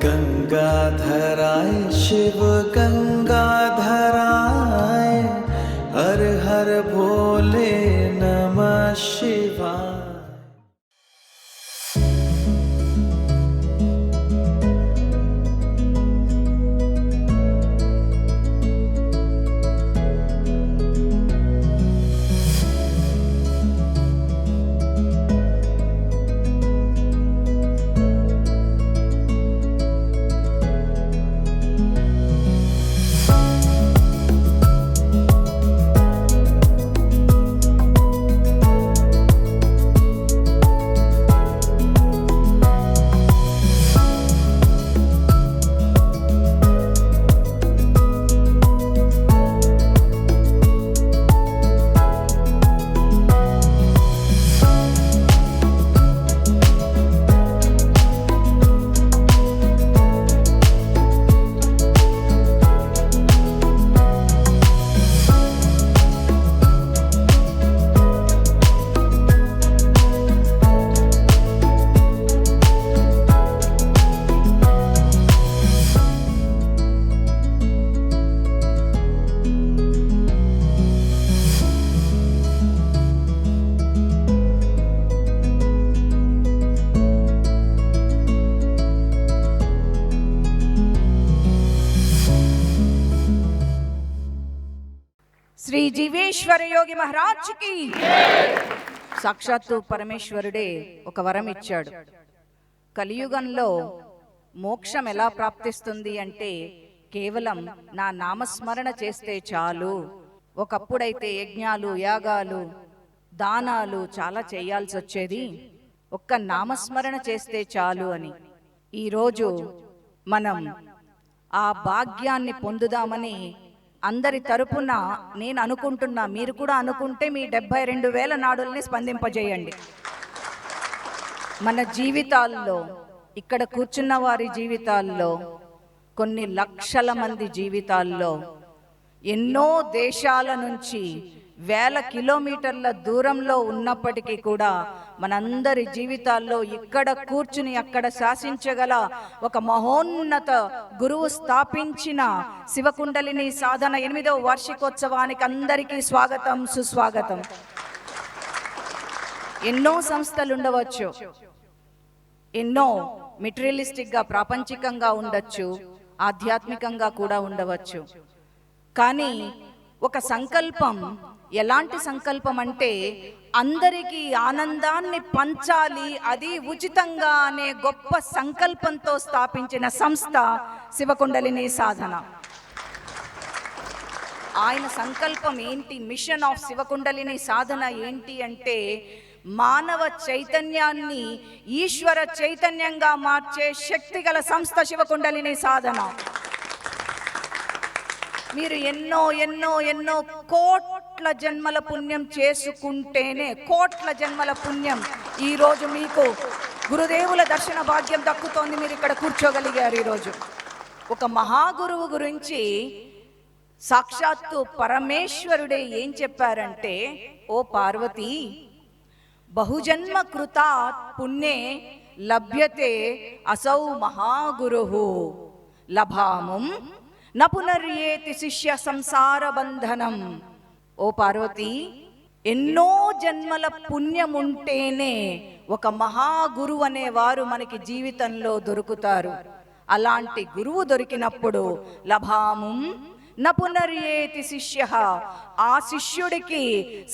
गंगाधराय शिव गंगाधराय हर हर भोले नमः शिवाय। శ్రీ జీవేశ్వర యోగి మహారాజ్ కి సాక్షాత్తు పరమేశ్వరుడే ఒక వరం ఇచ్చాడు. కలియుగంలో మోక్షం ఎలా ప్రాప్తిస్తుంది అంటే కేవలం నా నామస్మరణ చేస్తే చాలు. ఒకప్పుడైతే యజ్ఞాలు, యాగాలు, దానాలు చాలా చేయాల్సి వచ్చేది, ఒక్క నామస్మరణ చేస్తే చాలు అని. ఈరోజు మనం ఆ భాగ్యాన్ని పొందుదామని అందరి తరపున నేను అనుకుంటున్నా, మీరు కూడా అనుకుంటే మీ 72,000 నాడుల్ని స్పందింపజేయండి. మన జీవితాల్లో, ఇక్కడ కూర్చున్న వారి జీవితాల్లో, కొన్ని లక్షల మంది జీవితాల్లో, ఎన్నో దేశాల నుంచి వేల కిలోమీటర్ల దూరంలో ఉన్నప్పటికీ కూడా మనందరి జీవితాల్లో ఇక్కడ కూర్చుని అక్కడ శాసించగల ఒక మహోన్నత గురువు స్థాపించిన శివకుండలిని సాధన 8వ వార్షికోత్సవానికి అందరికీ స్వాగతం, సుస్వాగతం. ఎన్నో సంస్థలు ఉండవచ్చు, ఎన్నో మెటీరియలిస్టిక్గా ప్రాపంచికంగా ఉండొచ్చు, ఆధ్యాత్మికంగా కూడా ఉండవచ్చు. కానీ ఒక సంకల్పం, ఎలాంటి సంకల్పం అంటే అందరికీ ఆనందాన్ని పంచాలి, అది ఉచితంగా అనే గొప్ప సంకల్పంతో స్థాపించిన సంస్థ శివకుండలిని సాధన. ఆయన సంకల్పం ఏంటి? మిషన్ ఆఫ్ శివకుండలిని సాధన ఏంటి అంటే మానవ చైతన్యాన్ని ఈశ్వర చైతన్యంగా మార్చే శక్తిగల సంస్థ శివకుండలిని సాధన. మీరు ఎన్నో ఎన్నో ఎన్నో కోట్ల జన్మల పుణ్యం చేసుకుంటేనే, కోట్ల జన్మల పుణ్యం ఈరోజు మీకు గురుదేవుల దర్శన భాగ్యం దక్కుతోంది. మీరు ఇక్కడ కూర్చోగలిగారు. ఈరోజు ఒక మహాగురువు గురించి సాక్షాత్తు పరమేశ్వరుడే ఏం చెప్పారంటే, ఓ పార్వతి, బహుజన్మ కృతాత్ పుణ్యే లభ్యతే అసౌ మహాగురుః లభాముం న పునర్యేతి శిష్య సంసార బంధనం. ఓ పార్వతి, ఎన్నో జన్మల పుణ్యం ఉంటేనే ఒక మహాగురువు అనేవారు మనకి జీవితంలో దొరుకుతారు. అలాంటి గురువు దొరికినప్పుడు లభాముం న పునర్యేతి శిష్య, ఆ శిష్యుడికి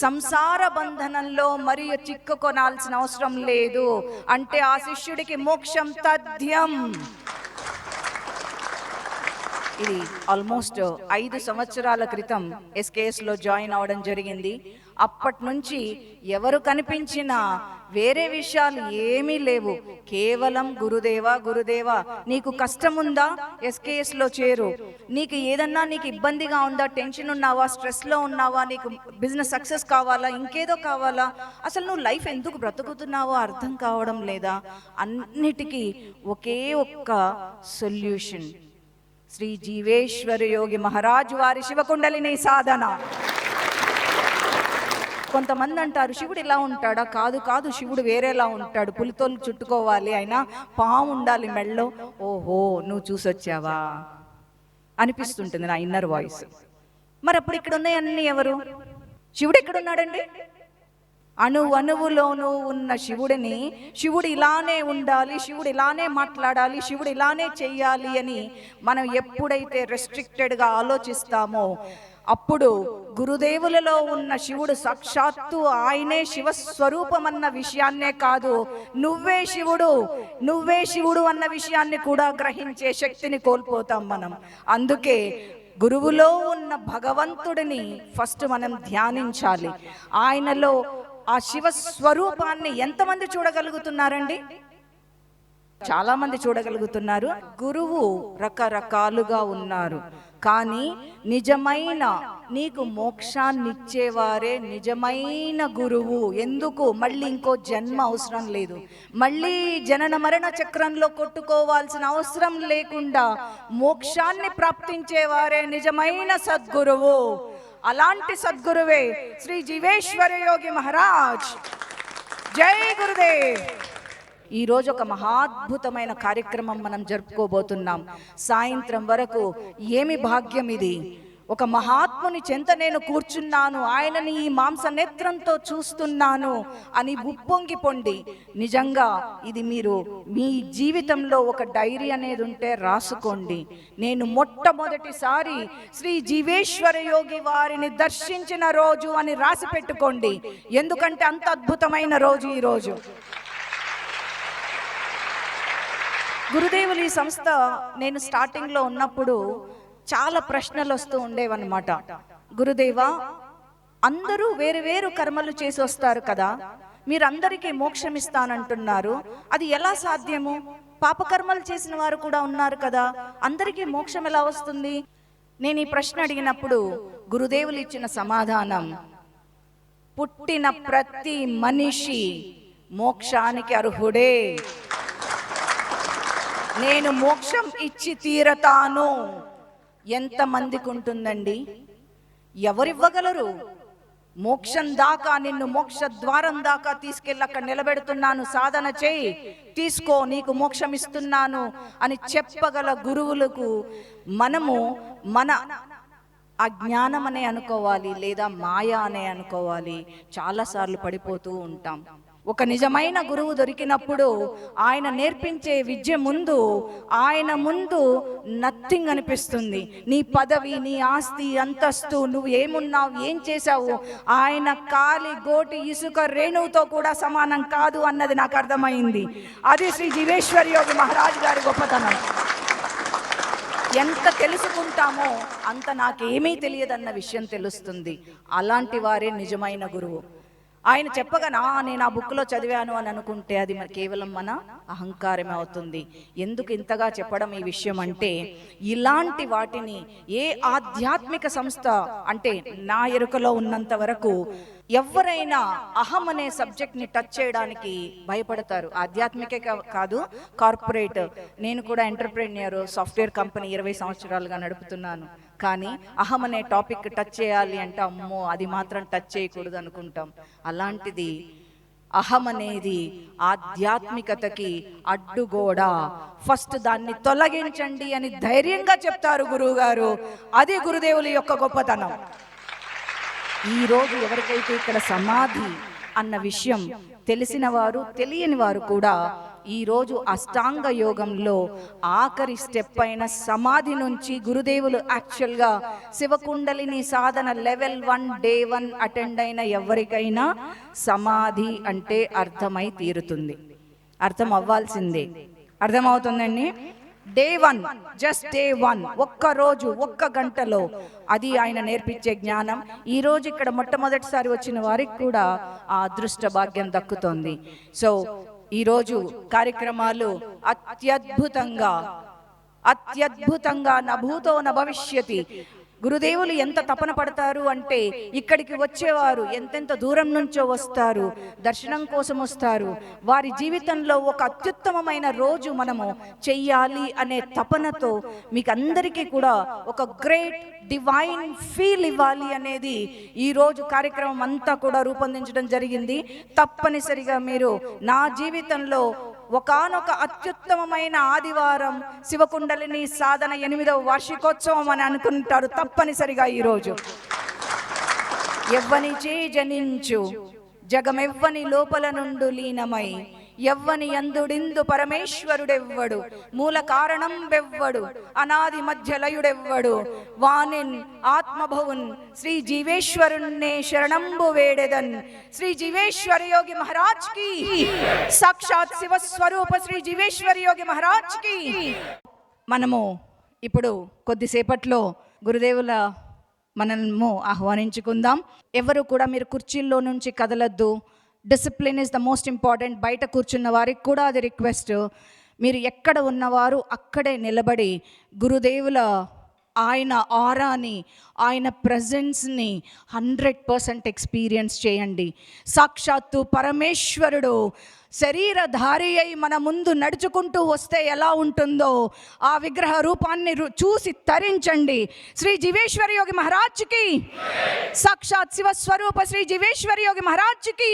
సంసార బంధనంలో మరియు చిక్కుకొనాల్సిన అవసరం లేదు. అంటే ఆ శిష్యుడికి మోక్షం తథ్యం. ఇది ఆల్మోస్ట్ 5 సంవత్సరాల క్రితం SKSలో జాయిన్ అవడం జరిగింది. అప్పటి నుంచి ఎవరు కనిపించినా వేరే విషయాలు ఏమీ లేవు, కేవలం గురుదేవా గురుదేవా, నీకు కష్టం ఉందా SKSలో చేరు, నీకు ఏదన్నా నీకు ఇబ్బందిగా ఉందా, టెన్షన్ ఉన్నావా, స్ట్రెస్లో ఉన్నావా, నీకు బిజినెస్ సక్సెస్ కావాలా, ఇంకేదో కావాలా, అసలు నువ్వు లైఫ్ ఎందుకు బ్రతుకుతున్నావో అర్థం కావడం లేదా, అన్నిటికీ ఒకే ఒక్క సొల్యూషన్, శ్రీ జీవేశ్వర యోగి మహారాజ్ వారి శివకుండలిని సాధన. కొంతమంది అంటారు శివుడు ఇలా ఉంటాడా? కాదు కాదు, శివుడు వేరేలా ఉంటాడు, పులితోలు చుట్టుకోవాలి, అయినా పాము ఉండాలి మెళ్ళో. ఓహో, నువ్వు చూసొచ్చావా అనిపిస్తుంటుంది నా ఇన్నర్ వాయిస్. మరి అప్పుడు ఇక్కడ ఉన్నాయన్నీ ఎవరు? శివుడు ఎక్కడున్నాడండి? అణువులోనూ ఉన్న శివుడిని, శివుడు ఇలానే ఉండాలి, శివుడు ఇలానే మాట్లాడాలి, శివుడు ఇలానే చెయ్యాలి అని మనం ఎప్పుడైతే రెస్ట్రిక్టెడ్గా ఆలోచిస్తామో అప్పుడు గురుదేవులలో ఉన్న శివుడు సాక్షాత్తు ఆయనే శివస్వరూపం అన్న విషయాన్నే కాదు, నువ్వే శివుడు అన్న విషయాన్ని కూడా గ్రహించే శక్తిని కోల్పోతాం మనం. అందుకే గురువులో ఉన్న భగవంతుడిని ఫస్ట్ మనం ధ్యానించాలి. ఆయనలో ఆ శివస్వరూపాన్ని ఎంతమంది చూడగలుగుతున్నారండి? చాలా మంది చూడగలుగుతున్నారు. గురువు రకరకాలుగా ఉన్నారు, కానీ నిజమైన నీకు మోక్షాన్నిచ్చేవారే నిజమైన గురువు. ఎందుకు? మళ్ళీ ఇంకో జన్మ అవసరం లేదు, మళ్ళీ జనన మరణ చక్రంలో కొట్టుకోవాల్సిన అవసరం లేకుండా మోక్షాన్ని ప్రాప్తించేవారే నిజమైన సద్గురువు. అలాంటి సద్గురువే శ్రీ జీవేశ్వర యోగి మహారాజ్. జై గురుదేవ్. ఈరోజు ఒక మహాద్భుతమైన కార్యక్రమం మనం జరుపుకోబోతున్నాం. సాయంత్రం వరకు ఏమి భాగ్యం ఇది! ఒక మహాత్ముని చెంత నేను కూర్చున్నాను, ఆయనని ఈ మాంస నేత్రంతో చూస్తున్నాను అని ఉప్పొంగిపోండి. నిజంగా ఇది మీరు మీ జీవితంలో ఒక డైరీ అనేది ఉంటే రాసుకోండి. నేను మొట్టమొదటిసారి శ్రీ జీవేశ్వర యోగి వారిని దర్శించిన రోజు అని రాసి పెట్టుకోండి, ఎందుకంటే అంత అద్భుతమైన రోజు ఈ రోజు. గురుదేవులు ఈ సంస్థ నేను స్టార్టింగ్లో ఉన్నప్పుడు చాలా ప్రశ్నలు వస్తూ ఉండేవన్నమాట. గురుదేవా, అందరూ వేరు వేరు కర్మలు చేసి వస్తారు కదా, మీరందరికీ మోక్షం ఇస్తానంటున్నారు, అది ఎలా సాధ్యము? పాపకర్మలు చేసిన వారు కూడా ఉన్నారు కదా, అందరికీ మోక్షం ఎలా వస్తుంది? నేను ఈ ప్రశ్న అడిగినప్పుడు గురుదేవులు ఇచ్చిన సమాధానం, పుట్టిన ప్రతి మనిషి మోక్షానికి అర్హుడే, నేను మోక్షం ఇచ్చి తీరతాను. ఎంతమందికి ఉంటుందండి? ఎవరివ్వగలరు? మోక్షం దాకా, నిన్ను మోక్ష ద్వారం దాకా తీసుకెళ్ళి అక్కడ నిలబెడుతున్నాను, సాధన చేయి, తీసుకో, నీకు మోక్షం ఇస్తున్నాను అని చెప్పగల గురువులకు మనము మన అజ్ఞానం అనే అనుకోవాలి, లేదా మాయ అనే అనుకోవాలి, చాలాసార్లు పడిపోతూ ఉంటాం. ఒక నిజమైన గురువు దొరికినప్పుడు ఆయన నేర్పించే విద్య ముందు, ఆయన ముందు నథింగ్ అనిపిస్తుంది. నీ పదవి, నీ ఆస్తి, అంతస్తు, నువ్వు ఏమున్నావు, ఏం చేశావు, ఆయన కాలి గోటి ఇసుక రేణువుతో కూడా సమానం కాదు అన్నది నాకు అర్థమైంది. అది శ్రీ జీవేశ్వర యోగి మహారాజ్ గారి గొప్పతనం. ఎంత తెలుసుకుంటామో అంత నాకేమీ తెలియదన్న విషయం తెలుస్తుంది. అలాంటి వారే నిజమైన గురువు. ఆయన చెప్పగా నేను ఆ బుక్లో చదివాను అని అనుకుంటే అది మరి కేవలం మన అహంకారమే అవుతుంది. ఎందుకు ఇంతగా చెప్పడం ఈ విషయం అంటే, ఇలాంటి వాటిని ఏ ఆధ్యాత్మిక సంస్థ అంటే నా ఎరుకలో ఉన్నంత వరకు ఎవరైనా అహం అనే సబ్జెక్ట్ని టచ్ చేయడానికి భయపడతారు. ఆధ్యాత్మికే కాదు, కార్పొరేట్, నేను కూడా ఎంటర్ప్రెన్యూర్, సాఫ్ట్వేర్ కంపెనీ 20 సంవత్సరాలుగా నడుపుతున్నాను. కానీ అహం అనే టాపిక్ టచ్ చేయాలి అంటే అమ్మో అది మాత్రం టచ్ చేయకూడదు అనుకుంటాం. అలాంటిది అహం అనేది ఆధ్యాత్మికతకి అడ్డుగోడ. ఫస్ట్ దాన్ని తొలగించండి అని ధైర్యంగా చెప్తారు గురువు గారు. అది గురుదేవుల యొక్క గొప్పతనం. ఈరోజు ఎవరికైతే ఇక్కడ సమాధి అన్న విషయం తెలిసిన వారు, తెలియని వారు కూడా ఈరోజు అష్టాంగ యోగంలో ఆఖరి స్టెప్ అయిన సమాధి నుంచి గురుదేవులు యాక్చువల్గా శివకుండలిని సాధన లెవెల్ 1 డే 1 అటెండ్ అయిన ఎవరికైనా సమాధి అంటే అర్థమై తీరుతుంది, అర్థం అవ్వాల్సిందే. అర్థమవుతుందండి. డే 1, జస్ట్ డే 1, ఒక్క రోజు, ఒక్క గంటలో అది ఆయన నేర్పించే జ్ఞానం. ఈరోజు ఇక్కడ మొట్టమొదటిసారి వచ్చిన వారికి కూడా ఆ అదృష్ట భాగ్యం దక్కుతోంది. సో ఈరోజు కార్యక్రమాలు అత్యద్భుతంగా నభూతో న భవిష్యతి, గురుదేవులు ఎంత తపన పడతారు అంటే ఇక్కడికి వచ్చేవారు ఎంతెంత దూరం నుంచో వస్తారు, దర్శనం కోసం వస్తారు. వారి జీవితంలో ఒక అత్యుత్తమమైన రోజు మనము చెయ్యాలి అనే తపనతో మీకు అందరికీ కూడా ఒక గ్రేట్ డివైన్ ఫీల్ ఇవ్వాలి అనేది ఈరోజు కార్యక్రమం అంతా కూడా రూపొందించడం జరిగింది. తప్పనిసరిగా మీరు నా జీవితంలో ఒకానొక అత్యుత్తమమైన ఆదివారం శివకుండలిని సాధన 8వ వార్షికోత్సవం అని అనుకుంటారు. తప్పనిసరిగా ఈరోజు ఎవ్వనిచే జనించు జగమెవ్వని లోపల నుండు లీనమై ఎవ్వని యందుడిందు పరమేశ్వరుడెవ్వడు మూల కారణం బెవ్వడు అనాది మధ్యలయుడెవ్వడు వానిన్ ఆత్మభవున్ శ్రీ జీవేశ్వరుణ్ణే శరణంబు వేడెదన్. శ్రీ జీవేశ్వర యోగి మహారాజ్ కి, సాక్షాత్ శివ స్వరూప శ్రీ జీవేశ్వర యోగి మహారాజ్ కి. మనము ఇప్పుడు కొద్దిసేపట్లో గురుదేవుల మనము ఆహ్వానించుకుందాం. ఎవరు కూడా మీరు కుర్చీల్లో నుంచి కదలద్దు. Discipline is the most important. బయట కూర్చున్న వారికి కూడా అది రిక్వెస్ట్. మీరు ఎక్కడ ఉన్నవారు అక్కడే నిలబడి గురుదేవుల ఆయన ఆరాని, ఆయన ప్రజెన్స్ని 100% ఎక్స్పీరియన్స్ చేయండి. సాక్షాత్తు పరమేశ్వరుడు శరీరధారి అయి మన ముందు నడుచుకుంటూ వస్తే ఎలా ఉంటుందో ఆ విగ్రహ రూపాన్ని చూసి తరించండి. శ్రీ జీవేశ్వర యోగి మహారాజ్కి, సాక్షాత్ శివస్వరూప శ్రీ జీవేశ్వర యోగి మహారాజ్కి.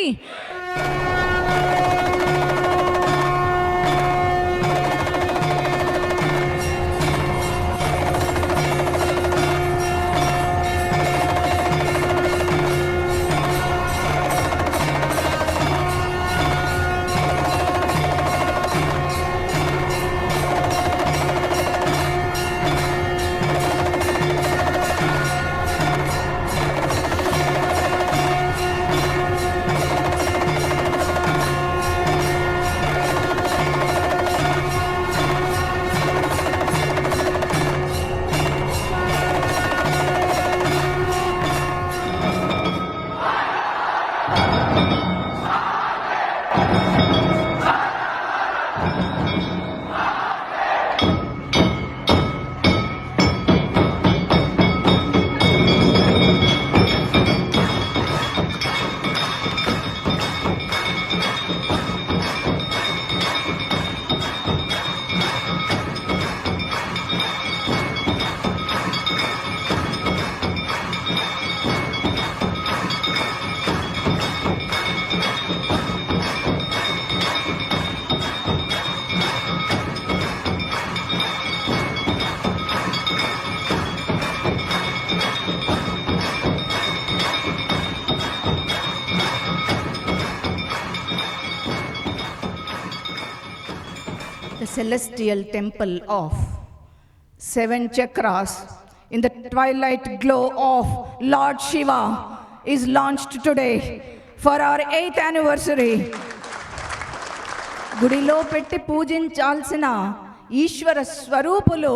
The celestial temple of 7 chakras in the twilight glow of Lord Shiva is launched today for our 8th anniversary. గుడిలో పెట్టి పూజించాల్సిన ఈశ్వర స్వరూపులు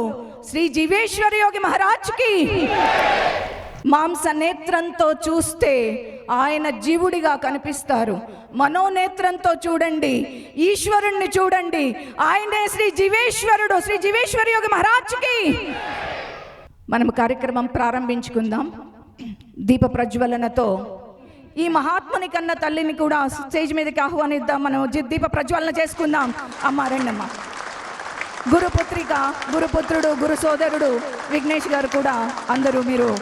శ్రీ జీవేశ్వర యోగి మహారాజ్కి. మాంస నేత్రంతో చూస్తే ఆయన జీవుడిగా కనిపిస్తారు. మనోనేత్రంతో చూడండి, ఈశ్వరుణ్ణి చూడండి, ఆయనే శ్రీ జీవేశ్వరుడు, శ్రీ జీవేశ్వర యోగి మహారాజ్కి. మనం కార్యక్రమం ప్రారంభించుకుందాం. దీప ప్రజ్వలనతో ఈ మహాత్ముని కన్న తల్లిని కూడా స్టేజ్ మీదకి ఆహ్వానిద్దాం. మనం దీప ప్రజ్వలన చేసుకుందాం. అమ్మ రెండమ్మ. గురుపుత్రిక, గురుపుత్రుడు, గురు సోదరుడు విఘ్నేష్ గారు కూడా అందరూ మీరు.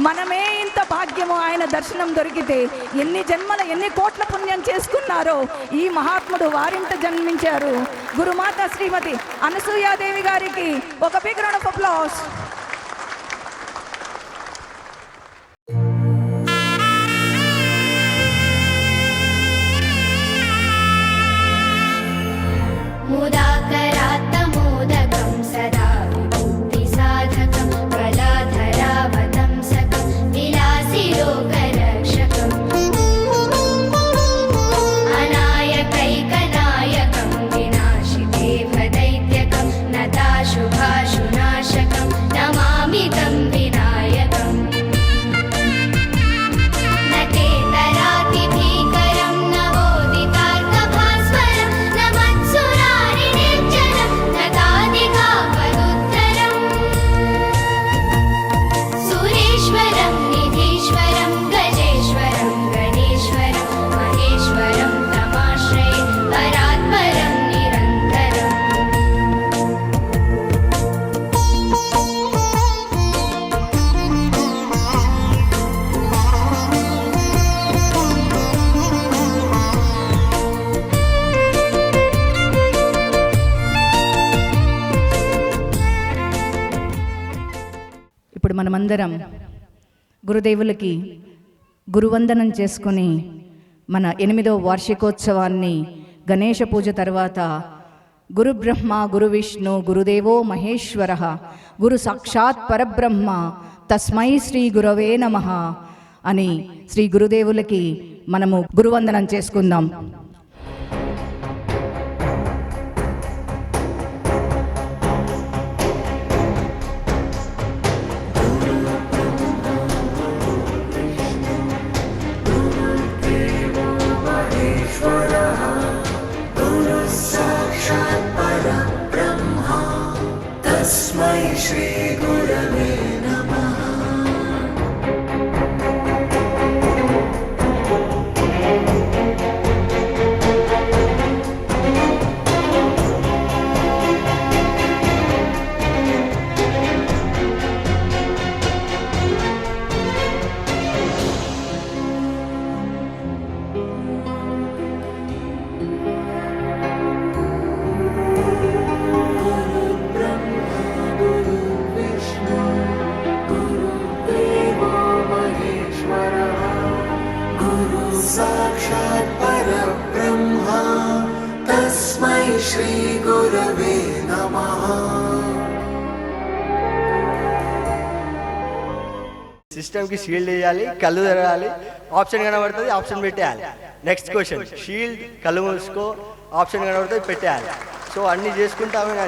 మనమే ఇంత భాగ్యము ఆయన దర్శనం దొరికితే ఎన్ని జన్మల ఎన్ని కోట్ల పుణ్యం చేసుకున్నారో ఈ మహాత్ముడు వారింట జన్మించారు. గురుమాత శ్రీమతి అనసూయాదేవి గారికి ఒక బిగ్ రౌండ్ ఆఫ్ అప్లాస్. शुभाशुनाशकं ఇప్పుడు మనమందరం గురుదేవులకి గురువందనం చేసుకుని మన 8వ వార్షికోత్సవాన్ని గణేష పూజ తర్వాత గురు బ్రహ్మ గురు విష్ణు గురుదేవో మహేశ్వర గురు సాక్షాత్ పరబ్రహ్మ తస్మై శ్రీ గురవే నమః అని శ్రీ గురుదేవులకి మనము గురువందనం చేసుకుందాం. तस्मै श्री गुरवे नमः. साक्षात् परब्रह्म तस्मै श्री गुरवे नमः. సిస్టమ్ కి షీల్డ్ వేయాలి, కళ్ళు తెరవాలి, ఆప్షన్ కనబడుతుంది, ఆప్షన్ పెట్టేయాలి. నెక్స్ట్ క్వశ్చన్, షీల్డ్ కళ్ళు మూసుకో, ఆప్షన్ కనబడుతుంది, పెట్టేయాలి. సో అన్నీ చేసుకుంటామేనా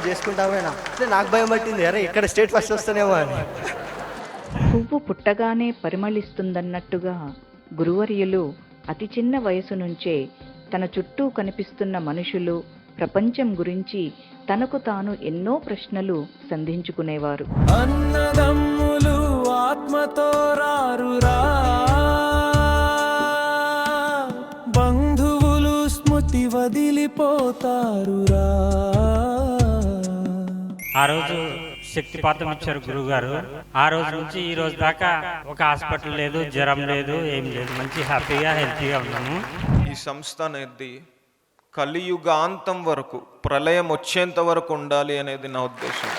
అంటే నాకు భయం పట్టింది, అరే ఇక్కడ స్టేట్ ఫస్ట్ వస్తానేమో అని. పువ్వు పుట్టగానే పరిమళిస్తుందన్నట్టుగా గురువర్యులు అతి చిన్న వయసు నుంచే తన చుట్టూ కనిపిస్తున్న మనుషులు, ప్రపంచం గురించి తనకు తాను ఎన్నో ప్రశ్నలు సంధించుకునేవారు. అన్నదమ్ములు ఆత్మతో రారురా, బంధువులు స్మృతి వదిలిపోతారురా. ఆ రోజు శక్తిపాతం ఇచ్చారు గురువు గారు. ఆ రోజు నుంచి ఈ రోజు దాకా ఒక హాస్పిటల్ లేదు, జ్వరం లేదు, ఏం లేదు, మంచి హ్యాపీగా హెల్తీగా ఉన్నాము. ఈ సంస్థ అనేది కలియుగాంతం వరకు, ప్రళయం వచ్చేంత వరకు ఉండాలి అనేది నా ఉద్దేశం.